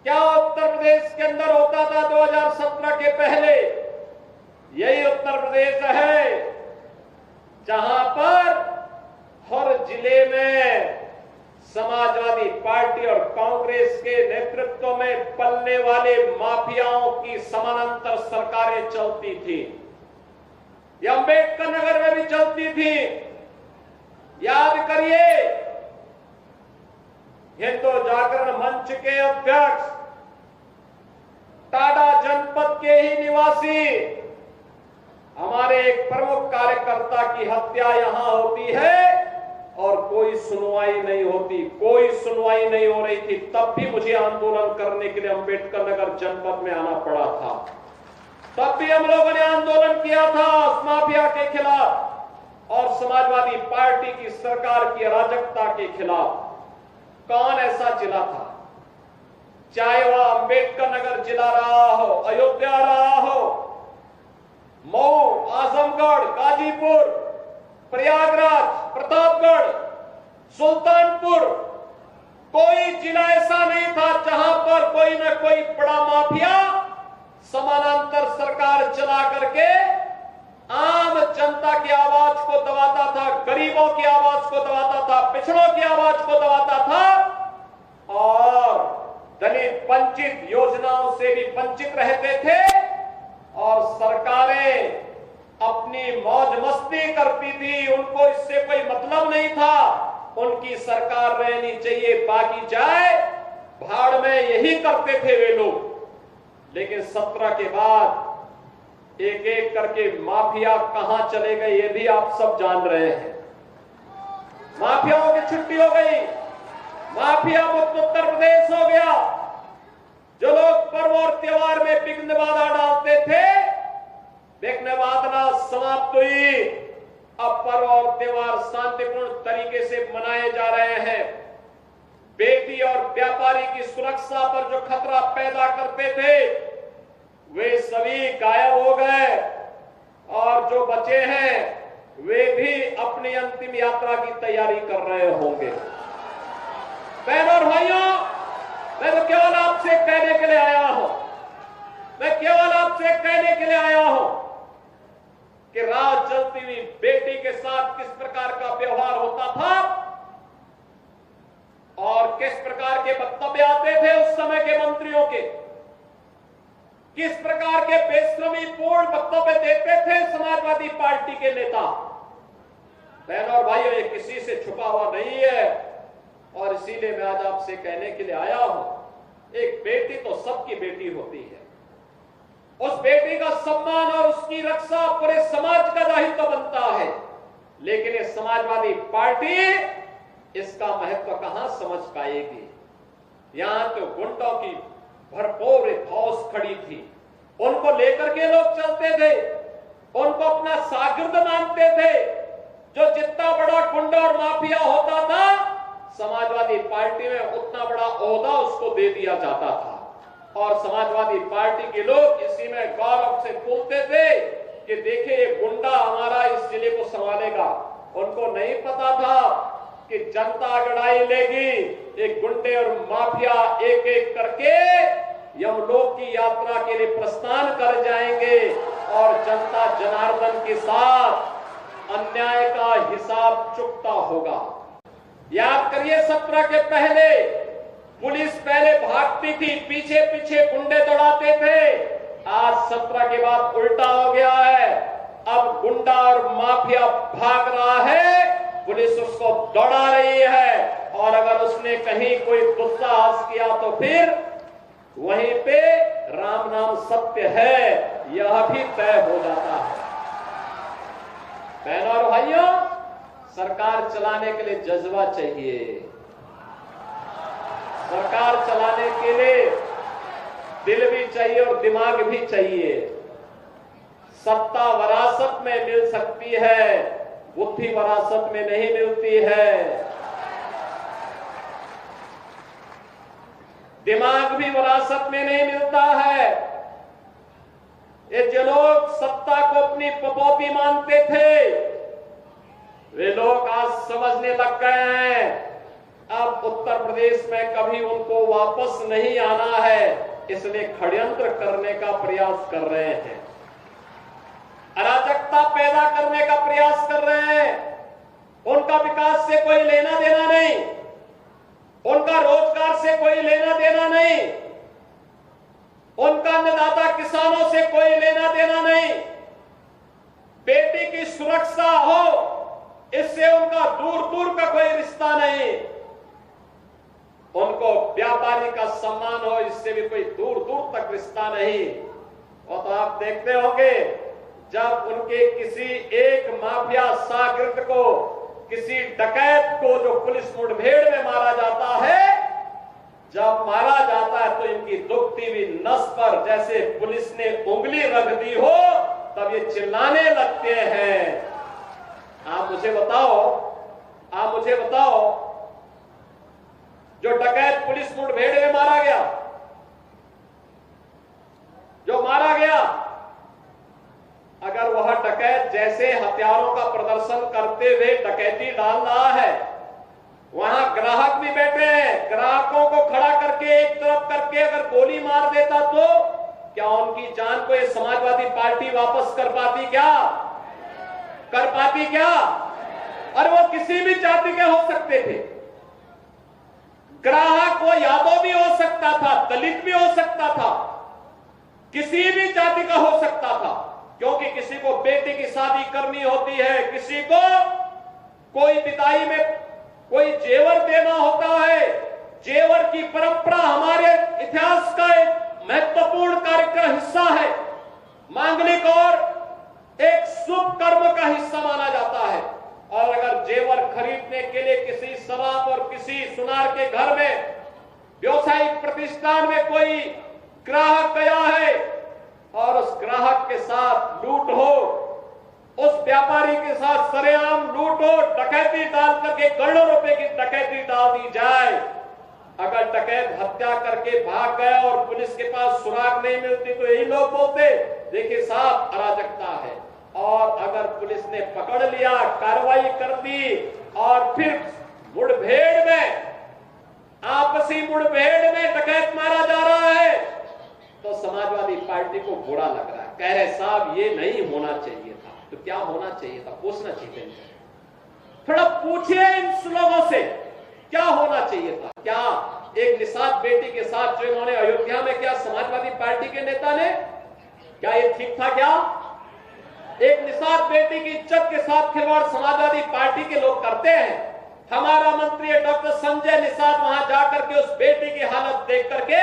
क्या उत्तर प्रदेश के अंदर होता था 2017 के पहले? यही उत्तर प्रदेश है जहां पर हर जिले में समाजवादी पार्टी और कांग्रेस के नेतृत्व में पलने वाले माफियाओं की समानांतर सरकारें चलती थी। यह अंबेडकर नगर में भी चलती थी। याद करिए, हिंदू जागरण मंच के अध्यक्ष, टाडा जनपद के ही निवासी, हमारे एक प्रमुख कार्यकर्ता की हत्या यहां होती है और कोई सुनवाई नहीं होती, कोई सुनवाई नहीं हो रही थी। तब भी मुझे आंदोलन करने के लिए अंबेडकर नगर जनपद में आना पड़ा था। तब भी हम लोगों ने आंदोलन किया था उस माफिया के खिलाफ और समाजवादी पार्टी की सरकार की अराजकता के खिलाफ। कौन ऐसा जिला था, चाहे वह अंबेडकर नगर जिला रहा हो, अयोध्या रहा हो, मऊ, आजमगढ़, गाजीपुर, प्रयागराज, प्रतापगढ़, सुल्तानपुर, कोई जिला ऐसा नहीं था जहां पर कोई न कोई बड़ा माफिया समानांतर सरकार चला करके आम जनता की आवाज को दबाता था, गरीबों की आवाज को दबाता था, पिछड़ों की आवाज को दबाता था और दलित वंचित योजनाओं से भी वंचित रहते थे। और सरकारें अपनी मौज मस्ती करती थी, उनको इससे कोई मतलब नहीं था। उनकी सरकार रहनी चाहिए, बाकी जाए भाड़ में, यही करते थे वे लोग। लेकिन 17 के बाद एक एक करके माफिया कहां चले गए ये भी आप सब जान रहे हैं। माफियाओं की छुट्टी हो गई, माफिया मुक्त उत्तर प्रदेश हो गया। जो लोग पर्व और त्योहार में विघ्न बाधा डालते थे, विघ्न बाधा समाप्त हुई। अब पर्व और त्योहार शांतिपूर्ण तरीके से मनाए जा रहे हैं। बेटी और व्यापारी की सुरक्षा पर जो खतरा पैदा करते थे वे सभी गायब हो गए और जो बचे हैं वे भी अपनी अंतिम यात्रा की तैयारी कर रहे होंगे। बहनों और भाइयों, मैं तो केवल आपसे कहने के लिए आया हूं, मैं केवल आपसे कहने के लिए आया हूं कि रात जलती हुई बेटी के साथ किस प्रकार का व्यवहार होता था और किस प्रकार के वक्तव्य आते थे उस समय के मंत्रियों के, किस प्रकार के बेशर्मी पूर्ण वक्तव्य देते थे समाजवादी पार्टी के नेता। बहनों और भाइयों, ये किसी से छुपा हुआ नहीं है और इसीलिए मैं आज आपसे कहने के लिए आया हूं, एक बेटी तो सबकी बेटी होती है। उस बेटी का सम्मान और उसकी रक्षा पूरे समाज का दायित्व बनता है। लेकिन ये समाजवादी पार्टी इसका महत्व कहां समझ पाएगी। यहां तो गुंडों की भरपूर फौज खड़ी थी, उनको लेकर के लोग चलते थे, उनको अपना शागिर्द मानते थे। जो जितना बड़ा गुंडा और माफिया होता था, समाजवादी पार्टी में उतना बड़ा ओहदा उसको दे दिया जाता था और समाजवादी पार्टी के लोग इसी में गौरव से बोलते थे कि देखिए ये गुंडा हमारा इस जिले को संभालेगा। उनको नहीं पता था कि जनता अगड़ाई लेगी, एक गुंडे और माफिया एक एक करके यमलोक की यात्रा के लिए प्रस्थान कर जाएंगे और जनता जनार्दन के साथ अन्याय का हिसाब चुकता होगा। याद करिए, 17 के पहले पुलिस पहले भागती थी, पीछे पीछे गुंडे दौड़ाते थे। आज 17 के बाद उल्टा हो गया है। अब गुंडा और माफिया भाग रहा है, पुलिस उसको दौड़ा रही है और अगर उसने कहीं कोई दुस्साहस किया तो फिर वहीं पे राम नाम सत्य है, यह भी तय हो जाता है। बहनों और भाइयों, सरकार चलाने के लिए जज्बा चाहिए, सरकार चलाने के लिए दिल भी चाहिए और दिमाग भी चाहिए। सत्ता विरासत में मिल सकती है, बुद्धि विरासत में नहीं मिलती है। दिमाग भी विरासत में नहीं मिलता है। ये जो लोग सत्ता को अपनी पपौती मानते थे, वे लोग आज समझने लग गए हैं अब उत्तर प्रदेश में कभी उनको वापस नहीं आना है, इसलिए षड्यंत्र करने का प्रयास कर रहे हैं, अराजकता पैदा करने का प्रयास कर रहे हैं। उनका विकास से कोई लेना देना नहीं, उनका रोजगार से कोई लेना देना नहीं, उनका अन्नदाता किसानों से कोई लेना देना नहीं, बेटी की सुरक्षा हो इससे उनका दूर दूर का कोई रिश्ता नहीं, उनको व्यापारी का सम्मान हो इससे भी कोई दूर दूर तक रिश्ता नहीं। और तो आप देखते होंगे जब उनके किसी एक माफिया शागिर्द को, किसी डकैत को जो पुलिस मुठभेड़ में मारा जाता है, जब मारा जाता है तो इनकी दुखती हुई नस पर जैसे पुलिस ने उंगली रख दी हो तब ये चिल्लाने लगते हैं। आप मुझे बताओ जो डकैत पुलिस मुठभेड़ में मारा गया, अगर वह डकैत जैसे हथियारों का प्रदर्शन करते हुए डकैती डाल रहा है, वहां ग्राहक भी बैठे हैं, ग्राहकों को खड़ा करके एक तरफ करके अगर गोली मार देता तो क्या उनकी जान को ये समाजवादी पार्टी वापस कर पाती क्या? और वो किसी भी जाति के हो सकते थे, ग्राहक वो यादव भी हो सकता था, दलित भी हो सकता था, किसी भी जाति का हो सकता था, क्योंकि किसी को बेटी की शादी करनी होती है, किसी को कोई विदाई में कोई जेवर देना होता है। जेवर की परंपरा हमारे इतिहास का एक महत्वपूर्ण कार्यक्रम हिस्सा है, मांगलिक और एक शुभ कर्म का हिस्सा माना जाता है। और अगर जेवर खरीदने के लिए किसी शराब और किसी सुनार के घर में व्यवसायिक प्रतिष्ठान में कोई ग्राहक गया है और उस ग्राहक के साथ लूट हो, उस व्यापारी के साथ सरेआम लूट हो, डकैती डाल करके करोड़ों रुपए की डकैती डाल दी जाए, अगर डकैत हत्या करके भाग गया और पुलिस के पास सुराग नहीं मिलती तो यही लोग बोलते देखिए साहब अराजकता है। और अगर पुलिस ने पकड़ लिया, कार्रवाई कर दी और फिर मुठभेड़ में, आपसी मुठभेड़ में डकैत मारा जा रहा है तो समाजवादी पार्टी को बुरा लग रहा है, कह रहे साहब ये नहीं होना चाहिए था। तो क्या होना चाहिए था? पूछना चाहिए, थोड़ा पूछिए इन लोगों से क्या होना चाहिए था। क्या एक निषाद बेटी के साथ जो इन्होंने अयोध्या में, क्या समाजवादी पार्टी के नेता ने, क्या ये ठीक था? क्या एक निषाद बेटी की इज्जत के साथ खिलवाड़ समाजवादी पार्टी के लोग करते हैं? हमारा मंत्री डॉक्टर संजय निषाद वहां जाकर के उस बेटी की हालत देख करके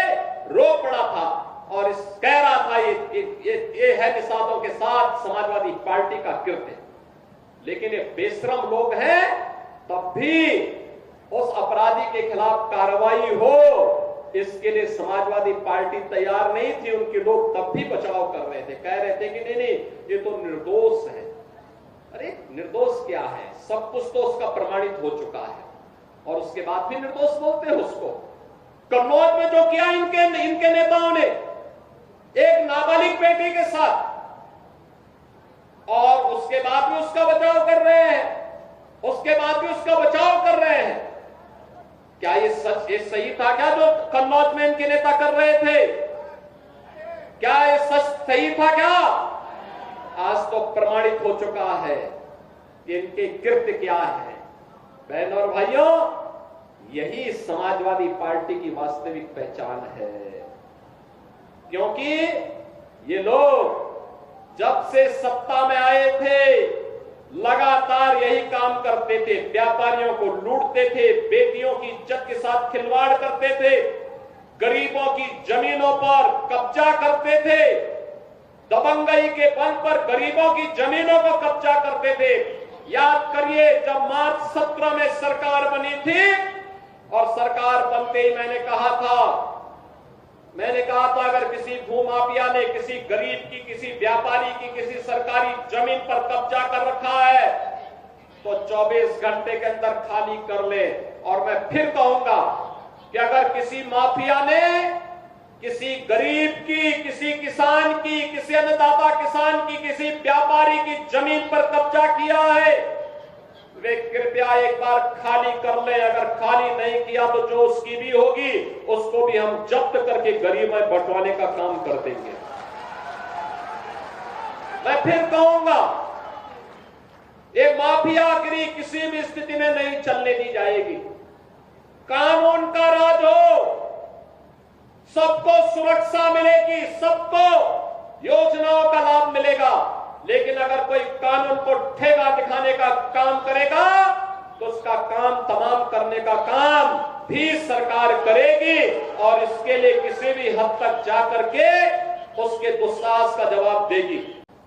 रो पड़ा था और इस कह रहा था ये है निषादों के साथ समाजवादी पार्टी का कृत्य। लेकिन ये बेशरम लोग हैं, तब भी उस अपराधी के खिलाफ कार्रवाई हो इसके लिए समाजवादी पार्टी तैयार नहीं थी। उनके लोग तब भी बचाव कर रहे थे, कह रहे थे कि नहीं ये तो निर्दोष है। अरे निर्दोष क्या है? सब कुछ तो उसका प्रमाणित हो चुका है और उसके बाद भी निर्दोष बोलते हैं उसको। कन्नौज में जो किया इनके नेताओं ने एक नाबालिग बेटी के साथ, और उसके बाद भी उसका बचाव कर रहे हैं, क्या ये सही था क्या जो कन्नौज में इनके नेता कर रहे थे? क्या ये सच सही था क्या? आज तो प्रमाणित हो चुका है कि इनके कृत्य क्या है। बहनों और भाइयों, यही समाजवादी पार्टी की वास्तविक पहचान है, क्योंकि ये लोग जब से सत्ता में आए थे लगातार यही काम करते थे, व्यापारियों को लूटते थे, बेटियों की इज्जत के साथ खिलवाड़ करते थे, गरीबों की जमीनों पर कब्जा करते थे, दबंगई के बल पर गरीबों की जमीनों को कब्जा करते थे। याद करिए जब मार्च 17 में सरकार बनी थी और सरकार बनते ही मैंने कहा था अगर किसी भूमाफिया ने किसी गरीब की, किसी व्यापारी की, किसी सरकारी जमीन पर कब्जा कर रखा है तो 24 घंटे के अंदर खाली कर ले। और मैं फिर कहूंगा कि अगर किसी माफिया ने किसी गरीब की, किसी किसान की, किसी अन्नदाता किसान की, किसी व्यापारी की जमीन पर कब्जा किया है, वे कृपया एक बार खाली कर लें। अगर खाली नहीं किया तो जो उसकी भी होगी उसको भी हम जब्त करके गरीब में बंटवाने का काम कर देंगे। मैं फिर कहूंगा, ये माफियागिरी किसी भी स्थिति में नहीं चलने दी जाएगी। कानून का राज हो, सबको सुरक्षा मिलेगी, सबको योजनाओं का लाभ मिलेगा। लेकिन अगर कोई कानून को ठेगा दिखाने का काम करेगा तो उसका काम तमाम करने का काम भी सरकार करेगी और इसके लिए किसी भी हद तक जाकर के उसके दुस्साहस का जवाब देगी।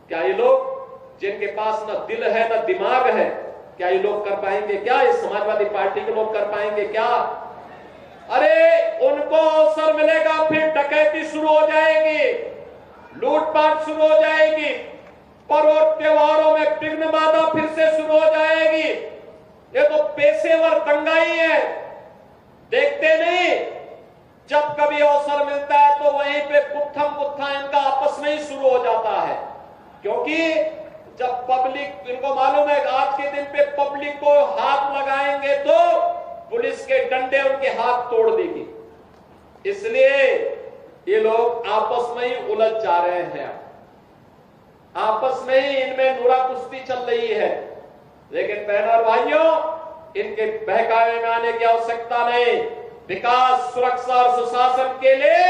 क्या ये लोग जिनके पास न दिल है न दिमाग है, क्या ये लोग कर पाएंगे? क्या ये समाजवादी पार्टी के लोग कर पाएंगे क्या? अरे उनको अवसर मिलेगा, फिर डकैती शुरू हो जाएगी, लूटपाट शुरू हो जाएगी, पर्व और त्योहारों में विघ्न बाधा फिर से शुरू हो जाएगी। ये तो पेशेवर दंगाई है, देखते नहीं। जब कभी अवसर मिलता है तो वहीं पे गुत्था इनका आपस में ही शुरू हो जाता है, क्योंकि जब पब्लिक, इनको मालूम है आज के दिन पे पब्लिक को हाथ लगाएंगे तो पुलिस के डंडे उनके हाथ तोड़ देगी। इसलिए ये लोग आपस में ही उलझ जा रहे हैं, आपस में ही इनमें नूरा कुश्ती चल रही है। लेकिन बहनों और भाइयों, इनके बहकावे में आने की आवश्यकता नहीं। विकास, सुरक्षा और सुशासन के लिए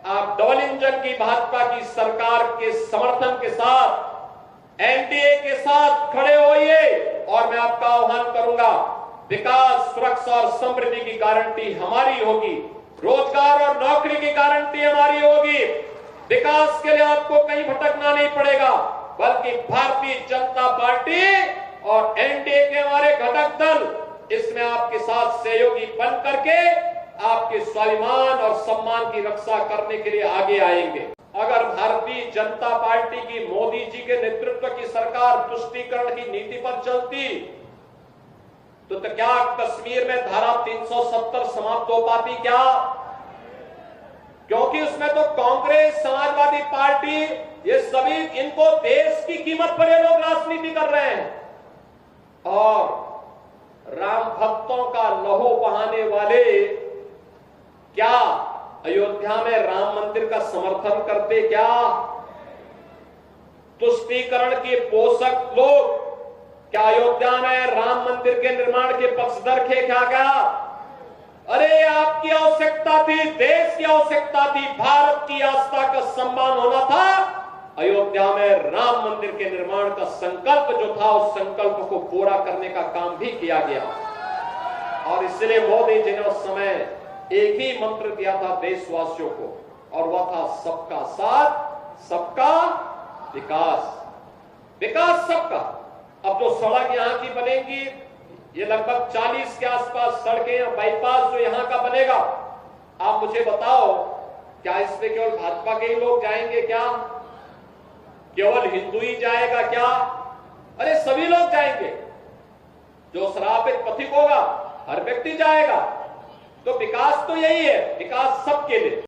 आप डबल इंजन की भाजपा की सरकार के समर्थन के साथ, एनडीए के साथ खड़े होइए और मैं आपका आह्वान करूंगा, विकास, सुरक्षा और समृद्धि की गारंटी हमारी होगी, रोजगार और नौकरी की गारंटी हमारी होगी। विकास के लिए आपको कहीं भटकना नहीं पड़ेगा, बल्कि भारतीय जनता पार्टी और एनडीए के हमारे घटक दल इसमें आपके साथ सहयोगी बन करके आपके स्वाभिमान और सम्मान की रक्षा करने के लिए आगे आएंगे। अगर भारतीय जनता पार्टी की मोदी जी के नेतृत्व की सरकार तुष्टीकरण की नीति पर चलती तो क्या कश्मीर में धारा 370 समाप्त हो पाती क्या? क्योंकि उसमें तो कांग्रेस, समाजवादी पार्टी, ये सभी, इनको देश की कीमत पर ये लोग राजनीति कर रहे हैं और राम भक्तों का लहू बहाने वाले क्या अयोध्या में राम मंदिर का समर्थन करते? क्या तुष्टीकरण के पोषक लोग क्या अयोध्या में राम मंदिर के निर्माण के पक्षधर थे? क्या? अरे आपकी आवश्यकता थी, देश की आवश्यकता थी, भारत की आस्था का सम्मान होना था। अयोध्या में राम मंदिर के निर्माण का संकल्प जो था, उस संकल्प को पूरा करने का काम भी किया गया और इसलिए मोदी जी ने उस समय एक ही मंत्र दिया था देशवासियों को, और वह था सबका साथ, सबका विकास। विकास सबका। अब जो सड़क यहाँ की बनेगी, ये लगभग 40 के आसपास सड़कें या बाईपास जो यहाँ का बनेगा, आप मुझे बताओ, क्या इस पे केवल भाजपा के ही लोग जाएंगे क्या? केवल हिंदू ही जाएगा क्या? अरे सभी लोग जाएंगे। जो श्रापित पथिक होगा हर व्यक्ति जाएगा। तो विकास तो यही है, विकास सबके लिए।